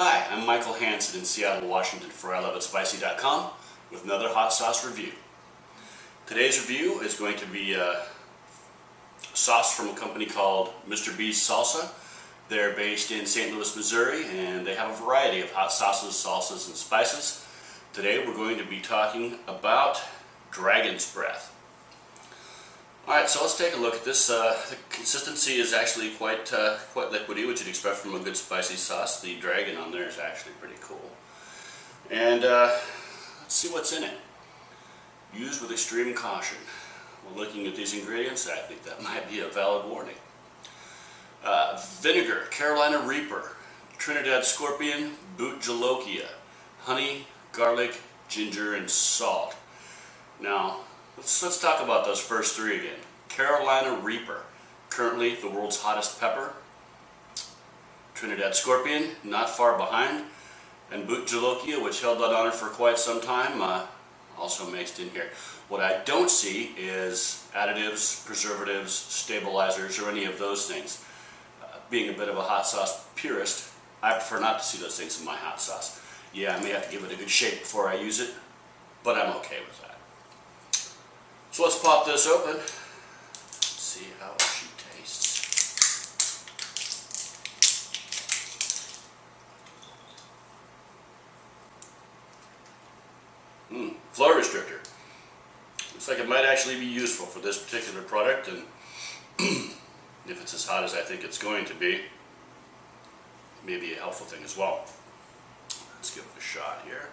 Hi, I'm Michael Hansen in Seattle, Washington for ILoveItSpicy.com with another hot sauce review. Today's review is going to be a sauce from a company called Mr. B's Salsa. They're based in St. Louis, Missouri, and they have a variety of hot sauces, salsas, and spices. Today we're going to be talking about Dragon's Breath. Alright, so let's take a look at this. The consistency is actually quite liquidy, which you'd expect from a good spicy sauce. The dragon on there is actually pretty cool. And let's see what's in it. Used with extreme caution. Well, looking at these ingredients, I think that might be a valid warning. Vinegar, Carolina Reaper, Trinidad Scorpion, Boot Jolokia, honey, garlic, ginger, and salt. Now, let's talk about those first three again. Carolina Reaper, currently the world's hottest pepper. Trinidad Scorpion, not far behind. And Boot Jolokia, which held that honor for quite some time, also mixed in here. What I don't see is additives, preservatives, stabilizers, or any of those things. Being a bit of a hot sauce purist, I prefer not to see those things in my hot sauce. Yeah, I may have to give it a good shake before I use it, but I'm okay with that. So let's pop this open, see how she tastes. Flow restrictor. Looks like it might actually be useful for this particular product, and if it's as hot as I think it's going to be, maybe a helpful thing as well. Let's give it a shot here.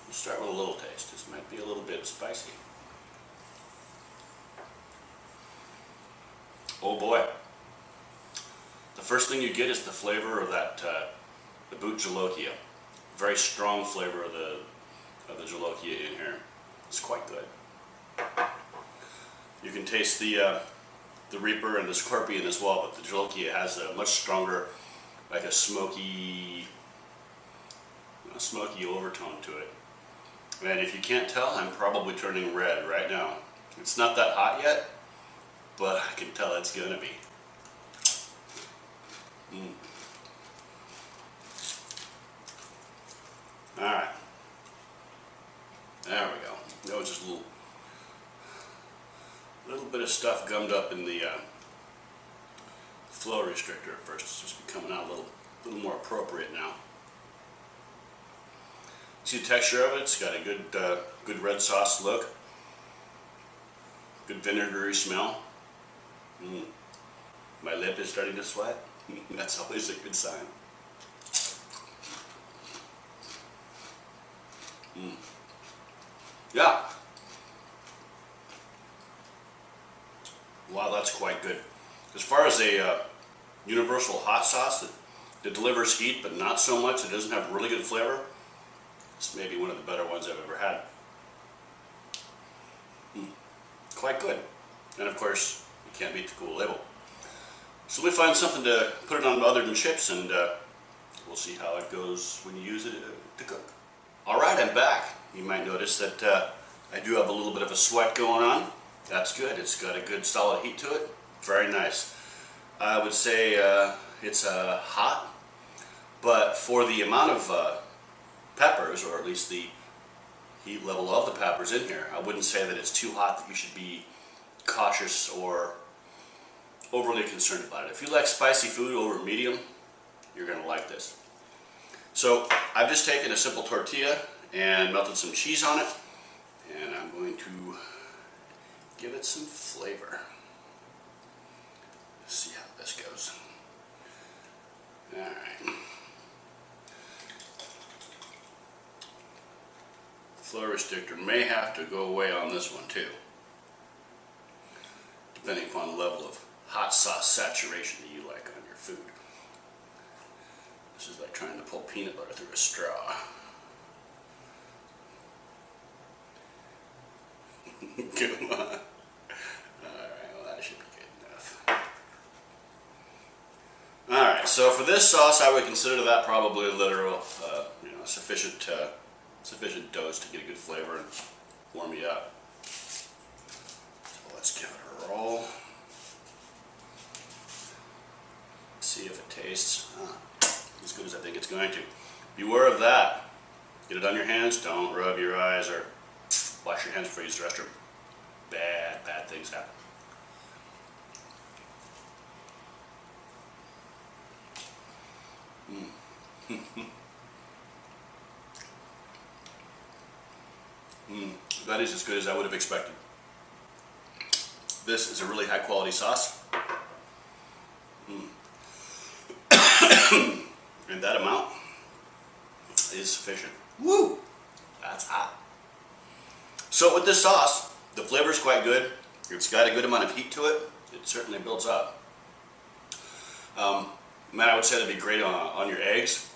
We'll start with a little taste. This might be a little bit spicy. Oh boy. The first thing you get is the flavor of that, the Boot Jolokia. Very strong flavor of the Jolokia in here. It's quite good. You can taste the Reaper and the Scorpion as well, but the Jolokia has a much stronger, like a smoky overtone to it. And if you can't tell, I'm probably turning red right now. It's not that hot yet, but I can tell it's gonna be. Alright. There we go. That was just a little bit of stuff gummed up in the flow restrictor at first. It's just coming out a little more appropriate now. See the texture of it? It's got a good red sauce look. Good vinegary smell. My lip is starting to sweat. That's always a good sign. Yeah. Wow, that's quite good. As far as a universal hot sauce that delivers heat but not so much, it doesn't have really good flavor, it's maybe one of the better ones I've ever had. Quite good. And of course, you can't beat the cool label. So we find something to put it on other than chips, and we'll see how it goes when you use it to cook. Alright, I'm back. You might notice that I do have a little bit of a sweat going on. That's good. It's got a good solid heat to it. Very nice. I would say it's hot, but for the amount of peppers, or at least the heat level of the peppers in here, I wouldn't say that it's too hot that you should be cautious or overly concerned about it. If you like spicy food over medium, you're going to like this. So I've just taken a simple tortilla and melted some cheese on it, and I'm going to give it some flavor. Let's see how this goes. Alright. Flow restrictor may have to go away on this one too, depending upon the level of hot sauce saturation that you like on your food. This is like trying to pull peanut butter through a straw. Come on. Alright, well that should be good enough. Alright, so for this sauce I would consider that probably a literal, sufficient dose to get a good flavor and warm you up. So let's give it a roll. going to. Beware of that. Get it on your hands. Don't rub your eyes or wash your hands before you use the restroom. Bad things happen. That is as good as I would have expected. This is a really high quality sauce. And that amount is sufficient. Woo! That's hot. So with this sauce, the flavor is quite good. It's got a good amount of heat to it. It certainly builds up. Man, I would say that'd be great on your eggs.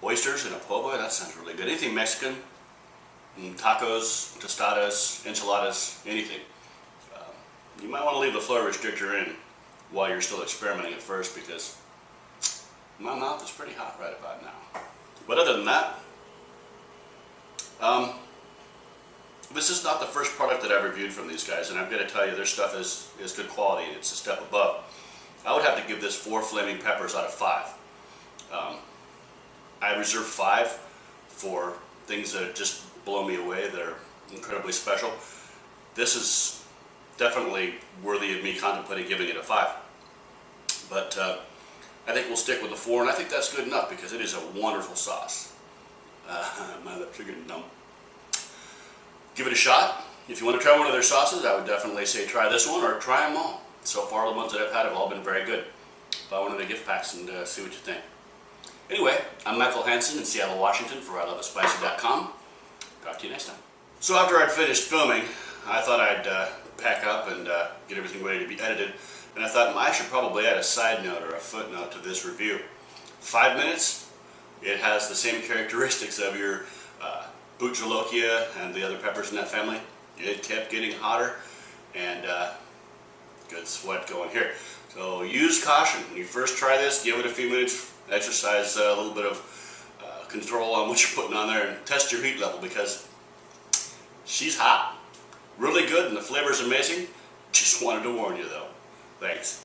Oysters and a po' boy, that sounds really good. Anything Mexican, tacos, tostadas, enchiladas, anything. You might want to leave the flow restrictor in while you're still experimenting at first, because my mouth is pretty hot right about now. But other than that, this is not the first product that I've reviewed from these guys, and I've got to tell you, their stuff is good quality. It's a step above. I would have to give this 4 flaming peppers out of 5. I reserve 5 for things that just blow me away, that are incredibly special. This is definitely worthy of me contemplating giving it a 5. But I think we'll stick with the 4, and I think that's good enough because it is a wonderful sauce. My lips are getting numb. Give it a shot. If you want to try one of their sauces, I would definitely say try this one or try them all. So far, the ones that I've had have all been very good. Buy one of the gift packs and see what you think. Anyway, I'm Michael Hansen in Seattle, Washington for ILoveItSpicy.com. Talk to you next time. So after I'd finished filming, I thought I'd pack up and get everything ready to be edited. And I thought I should probably add a side note or a footnote to this review. 5 minutes, it has the same characteristics of your Buchalokia and the other peppers in that family. It kept getting hotter, and good sweat going here. So use caution. When you first try this, give it a few minutes, exercise a little bit of control on what you're putting on there, and test your heat level, because she's hot. Really good, and the flavor's amazing. Just wanted to warn you though. Thanks.